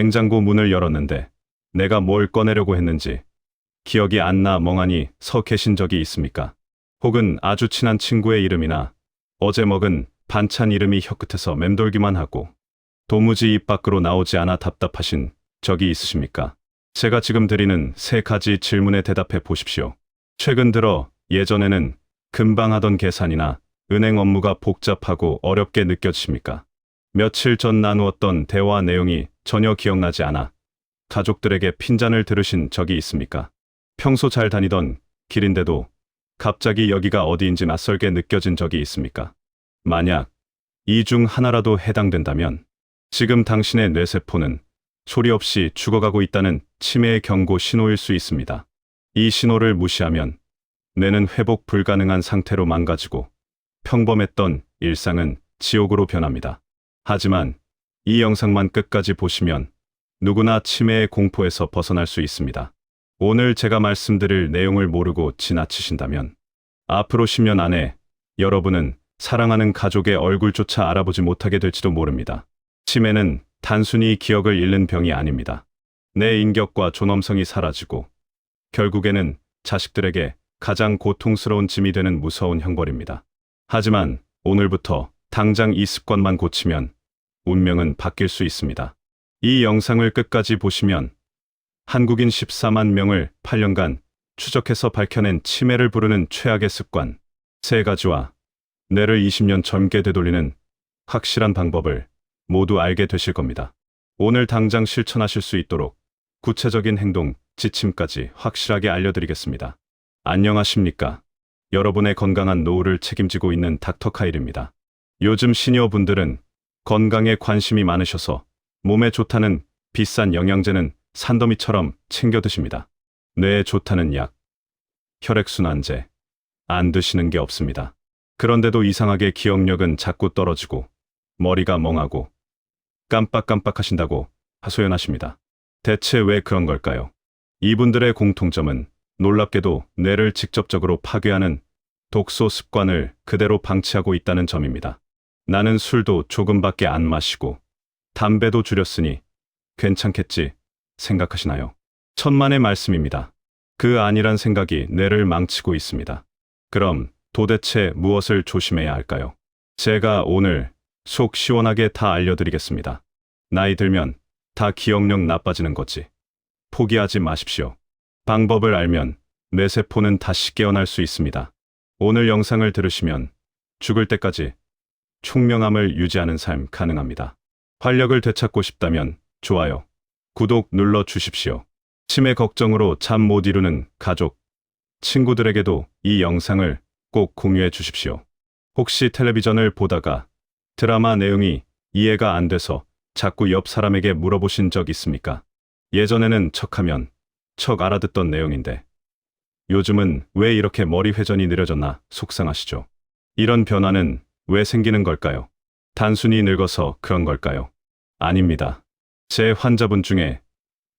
냉장고 문을 열었는데 내가 뭘 꺼내려고 했는지 기억이 안 나 멍하니 서 계신 적이 있습니까? 혹은 아주 친한 친구의 이름이나 어제 먹은 반찬 이름이 혀끝에서 맴돌기만 하고 도무지 입 밖으로 나오지 않아 답답하신 적이 있으십니까? 제가 지금 드리는 세 가지 질문에 대답해 보십시오. 최근 들어 예전에는 금방 하던 계산이나 은행 업무가 복잡하고 어렵게 느껴지십니까? 며칠 전 나누었던 대화 내용이 전혀 기억나지 않아 가족들에게 핀잔을 들으신 적이 있습니까? 평소 잘 다니던 길인데도 갑자기 여기가 어디인지 낯설게 느껴진 적이 있습니까? 만약 이 중 하나라도 해당된다면 지금 당신의 뇌세포는 소리 없이 죽어가고 있다는 치매의 경고 신호일 수 있습니다. 이 신호를 무시하면 뇌는 회복 불가능한 상태로 망가지고 평범했던 일상은 지옥으로 변합니다. 하지만 이 영상만 끝까지 보시면 누구나 치매의 공포에서 벗어날 수 있습니다. 오늘 제가 말씀드릴 내용을 모르고 지나치신다면 앞으로 10년 안에 여러분은 사랑하는 가족의 얼굴조차 알아보지 못하게 될지도 모릅니다. 치매는 단순히 기억을 잃는 병이 아닙니다. 내 인격과 존엄성이 사라지고 결국에는 자식들에게 가장 고통스러운 짐이 되는 무서운 형벌입니다. 하지만 오늘부터 당장 이 습관만 고치면 운명은 바뀔 수 있습니다. 이 영상을 끝까지 보시면 한국인 14만 명을 8년간 추적해서 밝혀낸 치매를 부르는 최악의 습관 세 가지와 뇌를 20년 젊게 되돌리는 확실한 방법을 모두 알게 되실 겁니다. 오늘 당장 실천하실 수 있도록 구체적인 행동, 지침까지 확실하게 알려드리겠습니다. 안녕하십니까? 여러분의 건강한 노후를 책임지고 있는 닥터 카일입니다. 요즘 시니어분들은 건강에 관심이 많으셔서 몸에 좋다는 비싼 영양제는 산더미처럼 챙겨 드십니다. 뇌에 좋다는 약, 혈액순환제, 안 드시는 게 없습니다. 그런데도 이상하게 기억력은 자꾸 떨어지고 머리가 멍하고 깜빡깜빡하신다고 하소연하십니다. 대체 왜 그런 걸까요? 이분들의 공통점은 놀랍게도 뇌를 직접적으로 파괴하는 독소 습관을 그대로 방치하고 있다는 점입니다. 나는 술도 조금밖에 안 마시고 담배도 줄였으니 괜찮겠지 생각하시나요? 천만의 말씀입니다. 그 아니란 생각이 뇌를 망치고 있습니다. 그럼 도대체 무엇을 조심해야 할까요? 제가 오늘 속 시원하게 다 알려드리겠습니다. 나이 들면 다 기억력 나빠지는 거지. 포기하지 마십시오. 방법을 알면 뇌세포는 다시 깨어날 수 있습니다. 오늘 영상을 들으시면 죽을 때까지 총명함을 유지하는 삶 가능합니다. 활력을 되찾고 싶다면 좋아요, 구독 눌러 주십시오. 치매 걱정으로 잠 못 이루는 가족, 친구들에게도 이 영상을 꼭 공유해 주십시오. 혹시 텔레비전을 보다가 드라마 내용이 이해가 안 돼서 자꾸 옆 사람에게 물어보신 적 있습니까? 예전에는 척하면 척 알아듣던 내용인데 요즘은 왜 이렇게 머리 회전이 느려졌나 속상하시죠? 이런 변화는 왜 생기는 걸까요? 단순히 늙어서 그런 걸까요? 아닙니다. 제 환자분 중에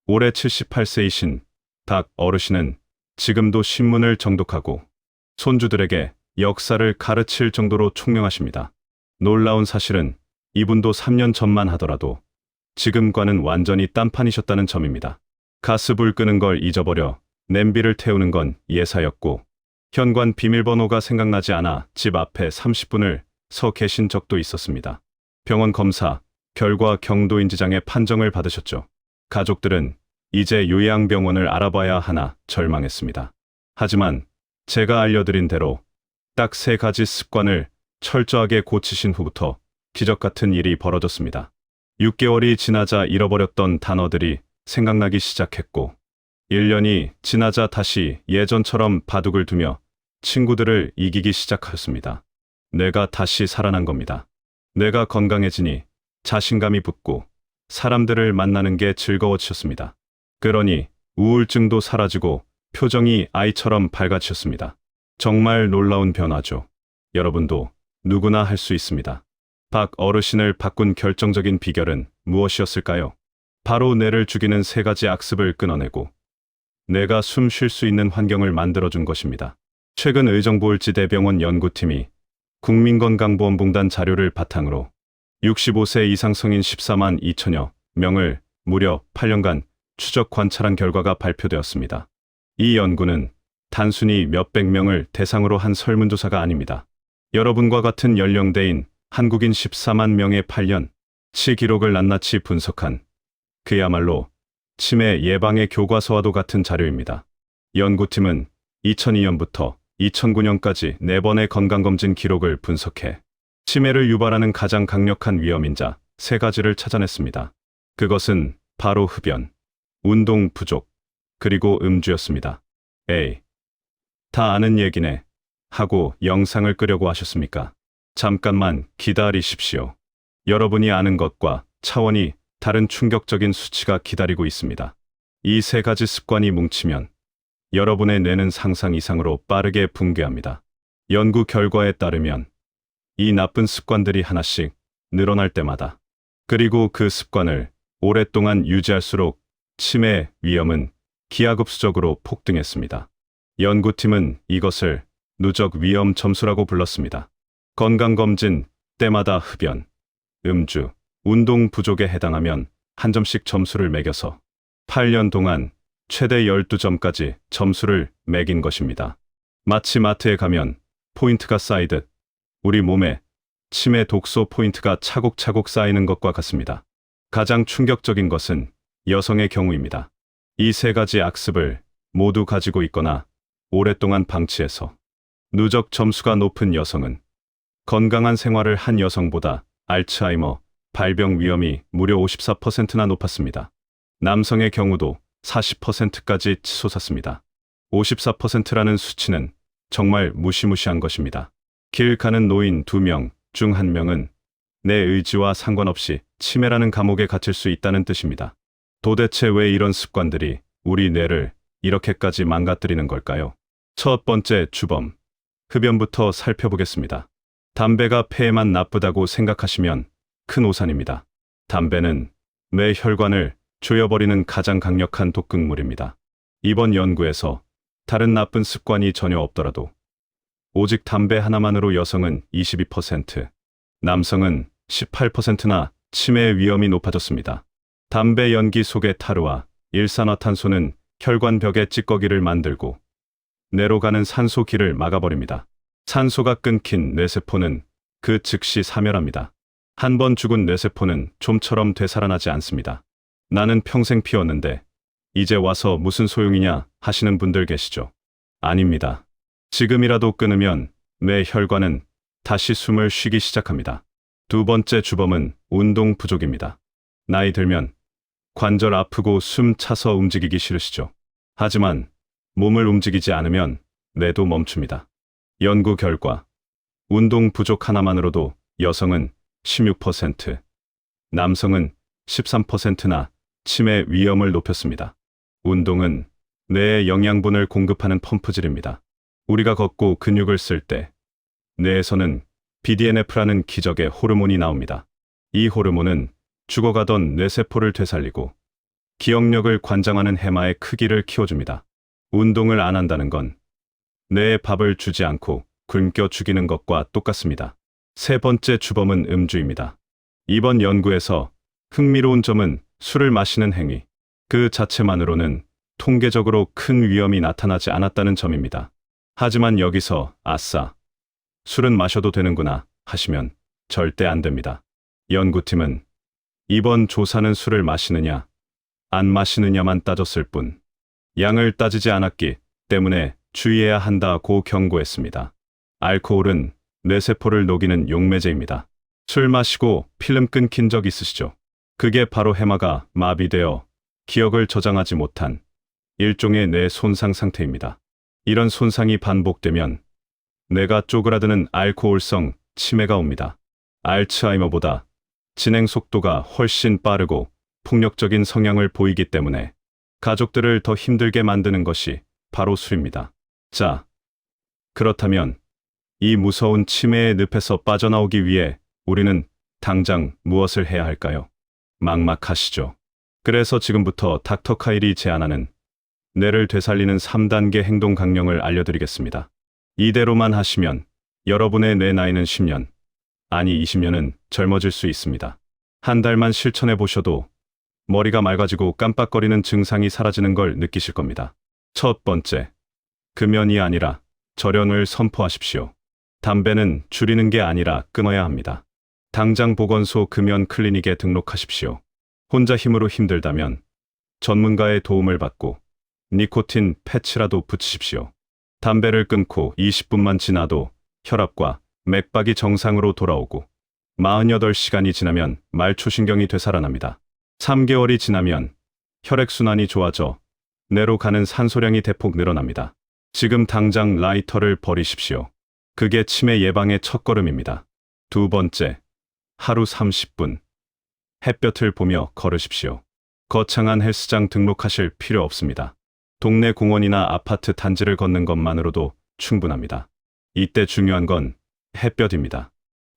올해 78세이신 박 어르신은 지금도 신문을 정독하고 손주들에게 역사를 가르칠 정도로 총명하십니다. 놀라운 사실은 이분도 3년 전만 하더라도 지금과는 완전히 딴판이셨다는 점입니다. 가스불 끄는 걸 잊어버려 냄비를 태우는 건 예사였고 현관 비밀번호가 생각나지 않아 집 앞에 30분을 서 계신 적도 있었습니다. 병원 검사 결과 경도인지장애 판정을 받으셨죠. 가족들은 이제 요양병원을 알아봐야 하나 절망했습니다. 하지만 제가 알려드린 대로 딱 세 가지 습관을 철저하게 고치신 후부터 기적 같은 일이 벌어졌습니다. 6개월이 지나자 잃어버렸던 단어들이 생각나기 시작했고 1년이 지나자 다시 예전처럼 바둑을 두며 친구들을 이기기 시작하였습니다. 뇌가 다시 살아난 겁니다. 뇌가 건강해지니 자신감이 붙고 사람들을 만나는 게 즐거워지셨습니다. 그러니 우울증도 사라지고 표정이 아이처럼 밝아지셨습니다. 정말 놀라운 변화죠. 여러분도 누구나 할 수 있습니다. 박 어르신을 바꾼 결정적인 비결은 무엇이었을까요? 바로 뇌를 죽이는 세 가지 악습을 끊어내고 뇌가 숨 쉴 수 있는 환경을 만들어준 것입니다. 최근 의정부을지대병원 연구팀이 국민건강보험공단 자료를 바탕으로 65세 이상 성인 14만 2천여 명을 무려 8년간 추적 관찰한 결과가 발표되었습니다. 이 연구는 단순히 몇백 명을 대상으로 한 설문조사가 아닙니다. 여러분과 같은 연령대인 한국인 14만 명의 8년치 기록을 낱낱이 분석한 그야말로 치매 예방의 교과서와도 같은 자료입니다. 연구팀은 2002년부터 2009년까지 4번의 건강검진 기록을 분석해 치매를 유발하는 가장 강력한 위험인자 3가지를 찾아냈습니다. 그것은 바로 흡연, 운동 부족, 그리고 음주였습니다. 에이, 다 아는 얘기네 하고 영상을 끄려고 하셨습니까? 잠깐만 기다리십시오. 여러분이 아는 것과 차원이 다른 충격적인 수치가 기다리고 있습니다. 이 3가지 습관이 뭉치면 여러분의 뇌는 상상 이상으로 빠르게 붕괴합니다. 연구 결과에 따르면 이 나쁜 습관들이 하나씩 늘어날 때마다, 그리고 그 습관을 오랫동안 유지할수록 치매 위험은 기하급수적으로 폭등했습니다. 연구팀은 이것을 누적 위험 점수라고 불렀습니다. 건강검진 때마다 흡연, 음주, 운동 부족에 해당하면 한 점씩 점수를 매겨서 8년 동안 최대 12점까지 점수를 매긴 것입니다. 마치 마트에 가면 포인트가 쌓이듯 우리 몸에 치매 독소 포인트가 차곡차곡 쌓이는 것과 같습니다. 가장 충격적인 것은 여성의 경우입니다. 이 3가지 악습을 모두 가지고 있거나 오랫동안 방치해서 누적 점수가 높은 여성은 건강한 생활을 한 여성보다 알츠하이머 발병 위험이 무려 54%나 높았습니다. 남성의 경우도 40%까지 치솟았습니다. 54%라는 수치는 정말 무시무시한 것입니다. 길 가는 노인 2명 중 1명은 내 의지와 상관없이 치매라는 감옥에 갇힐 수 있다는 뜻입니다. 도대체 왜 이런 습관들이 우리 뇌를 이렇게까지 망가뜨리는 걸까요? 첫 번째 주범, 흡연부터 살펴보겠습니다. 담배가 폐에만 나쁘다고 생각하시면 큰 오산입니다. 담배는 뇌 혈관을 조여버리는 가장 강력한 독극물입니다. 이번 연구에서 다른 나쁜 습관이 전혀 없더라도 오직 담배 하나만으로 여성은 22%, 남성은 18%나 치매 위험이 높아졌습니다. 담배 연기 속의 타르와 일산화탄소는 혈관벽에 찌꺼기를 만들고 뇌로 가는 산소 길을 막아버립니다. 산소가 끊긴 뇌세포는 그 즉시 사멸합니다. 한 번 죽은 뇌세포는 좀처럼 되살아나지 않습니다. 나는 평생 피웠는데 이제 와서 무슨 소용이냐 하시는 분들 계시죠? 아닙니다. 지금이라도 끊으면 뇌 혈관은 다시 숨을 쉬기 시작합니다. 두 번째 주범은 운동 부족입니다. 나이 들면 관절 아프고 숨 차서 움직이기 싫으시죠? 하지만 몸을 움직이지 않으면 뇌도 멈춥니다. 연구 결과 운동 부족 하나만으로도 여성은 16%, 남성은 13%나 치매 위험을 높였습니다. 운동은 뇌에 영양분을 공급하는 펌프질입니다. 우리가 걷고 근육을 쓸 때 뇌에서는 BDNF라는 기적의 호르몬이 나옵니다. 이 호르몬은 죽어가던 뇌세포를 되살리고 기억력을 관장하는 해마의 크기를 키워줍니다. 운동을 안 한다는 건 뇌에 밥을 주지 않고 굶겨 죽이는 것과 똑같습니다. 세 번째 주범은 음주입니다. 이번 연구에서 흥미로운 점은 술을 마시는 행위, 그 자체만으로는 통계적으로 큰 위험이 나타나지 않았다는 점입니다. 하지만 여기서 아싸, 술은 마셔도 되는구나 하시면 절대 안 됩니다. 연구팀은 이번 조사는 술을 마시느냐, 안 마시느냐만 따졌을 뿐 양을 따지지 않았기 때문에 주의해야 한다고 경고했습니다. 알코올은 뇌세포를 녹이는 용매제입니다. 술 마시고 필름 끊긴 적 있으시죠? 그게 바로 해마가 마비되어 기억을 저장하지 못한 일종의 뇌 손상 상태입니다. 이런 손상이 반복되면 뇌가 쪼그라드는 알코올성 치매가 옵니다. 알츠하이머보다 진행 속도가 훨씬 빠르고 폭력적인 성향을 보이기 때문에 가족들을 더 힘들게 만드는 것이 바로 술입니다. 자, 그렇다면 이 무서운 치매의 늪에서 빠져나오기 위해 우리는 당장 무엇을 해야 할까요? 막막하시죠? 그래서 지금부터 닥터 카일이 제안하는 뇌를 되살리는 3단계 행동 강령을 알려드리겠습니다. 이대로만 하시면 여러분의 뇌 나이는 10년, 아니 20년은 젊어질 수 있습니다. 한 달만 실천해 보셔도 머리가 맑아지고 깜빡거리는 증상이 사라지는 걸 느끼실 겁니다. 첫 번째, 금연이 아니라 절연을 선포하십시오. 담배는 줄이는 게 아니라 끊어야 합니다. 당장 보건소 금연 클리닉에 등록하십시오. 혼자 힘으로 힘들다면 전문가의 도움을 받고 니코틴 패치라도 붙이십시오. 담배를 끊고 20분만 지나도 혈압과 맥박이 정상으로 돌아오고 48시간이 지나면 말초신경이 되살아납니다. 3개월이 지나면 혈액순환이 좋아져 뇌로 가는 산소량이 대폭 늘어납니다. 지금 당장 라이터를 버리십시오. 그게 치매 예방의 첫걸음입니다. 두 번째, 하루 30분 햇볕을 보며 걸으십시오. 거창한 헬스장 등록하실 필요 없습니다. 동네 공원이나 아파트 단지를 걷는 것만으로도 충분합니다. 이때 중요한 건 햇볕입니다.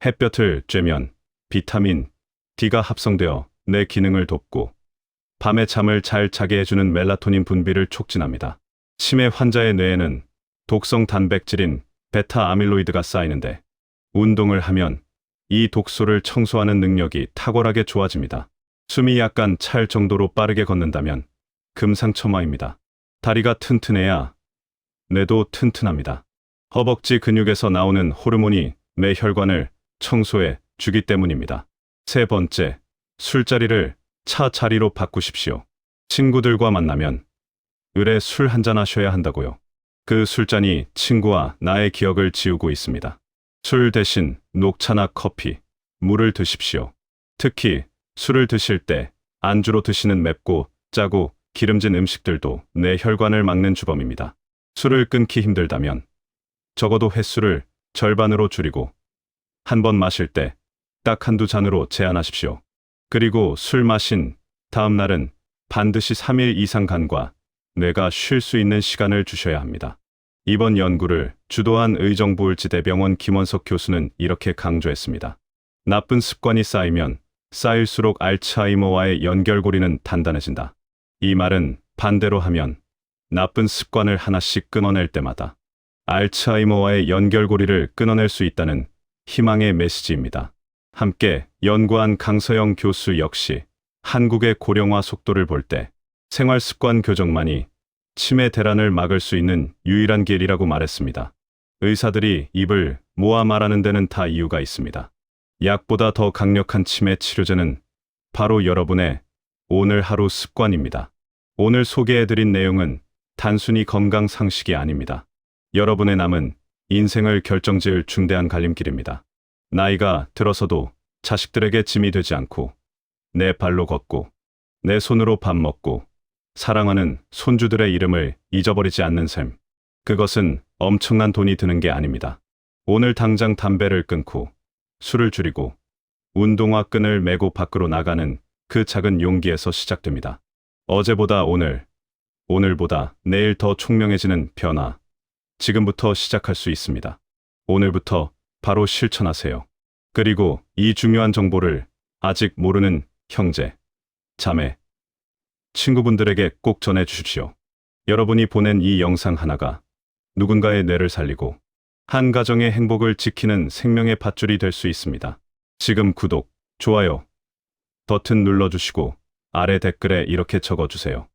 햇볕을 쬐면 비타민 D가 합성되어 뇌 기능을 돕고 밤에 잠을 잘 자게 해주는 멜라토닌 분비를 촉진합니다. 치매 환자의 뇌에는 독성 단백질인 베타 아밀로이드가 쌓이는데 운동을 하면 이 독소를 청소하는 능력이 탁월하게 좋아집니다. 숨이 약간 찰 정도로 빠르게 걷는다면 금상첨화입니다. 다리가 튼튼해야 뇌도 튼튼합니다. 허벅지 근육에서 나오는 호르몬이 뇌 혈관을 청소해 주기 때문입니다. 세 번째, 술자리를 차 자리로 바꾸십시오. 친구들과 만나면 을에 술 한잔 하셔야 한다고요. 그 술잔이 친구와 나의 기억을 지우고 있습니다. 술 대신 녹차나 커피, 물을 드십시오. 특히 술을 드실 때 안주로 드시는 맵고 짜고 기름진 음식들도 뇌 혈관을 막는 주범입니다. 술을 끊기 힘들다면 적어도 횟수를 절반으로 줄이고 한 번 마실 때 딱 한두 잔으로 제한하십시오. 그리고 술 마신 다음 날은 반드시 3일 이상 간과 뇌가 쉴 수 있는 시간을 주셔야 합니다. 이번 연구를 주도한 의정부을지대병원 김원석 교수는 이렇게 강조했습니다. 나쁜 습관이 쌓이면 쌓일수록 알츠하이머와의 연결고리는 단단해진다. 이 말은 반대로 하면 나쁜 습관을 하나씩 끊어낼 때마다 알츠하이머와의 연결고리를 끊어낼 수 있다는 희망의 메시지입니다. 함께 연구한 강서영 교수 역시 한국의 고령화 속도를 볼 때 생활습관 교정만이 치매 대란을 막을 수 있는 유일한 길이라고 말했습니다. 의사들이 입을 모아 말하는 데는 다 이유가 있습니다. 약보다 더 강력한 치매 치료제는 바로 여러분의 오늘 하루 습관입니다. 오늘 소개해드린 내용은 단순히 건강 상식이 아닙니다. 여러분의 남은 인생을 결정지을 중대한 갈림길입니다. 나이가 들어서도 자식들에게 짐이 되지 않고 내 발로 걷고 내 손으로 밥 먹고 사랑하는 손주들의 이름을 잊어버리지 않는 삶. 그것은 엄청난 돈이 드는 게 아닙니다. 오늘 당장 담배를 끊고 술을 줄이고 운동화 끈을 메고 밖으로 나가는 그 작은 용기에서 시작됩니다. 어제보다 오늘, 오늘보다 내일 더 총명해지는 변화. 지금부터 시작할 수 있습니다. 오늘부터 바로 실천하세요. 그리고 이 중요한 정보를 아직 모르는 형제, 자매, 친구분들에게 꼭 전해 주십시오. 여러분이 보낸 이 영상 하나가 누군가의 뇌를 살리고 한 가정의 행복을 지키는 생명의 밧줄이 될 수 있습니다. 지금 구독, 좋아요 버튼 눌러주시고 아래 댓글에 이렇게 적어주세요.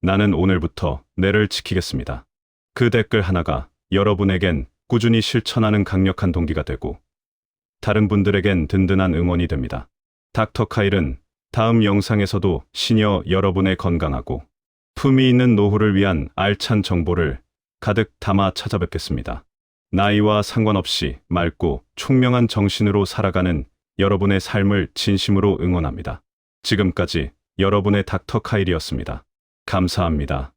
나는 오늘부터 뇌를 지키겠습니다. 그 댓글 하나가 여러분에겐 꾸준히 실천하는 강력한 동기가 되고 다른 분들에겐 든든한 응원이 됩니다. 닥터 카일은 다음 영상에서도 시녀 여러분의 건강하고 품위 있는 노후를 위한 알찬 정보를 가득 담아 찾아뵙겠습니다. 나이와 상관없이 맑고 총명한 정신으로 살아가는 여러분의 삶을 진심으로 응원합니다. 지금까지 여러분의 닥터 카일이었습니다. 감사합니다.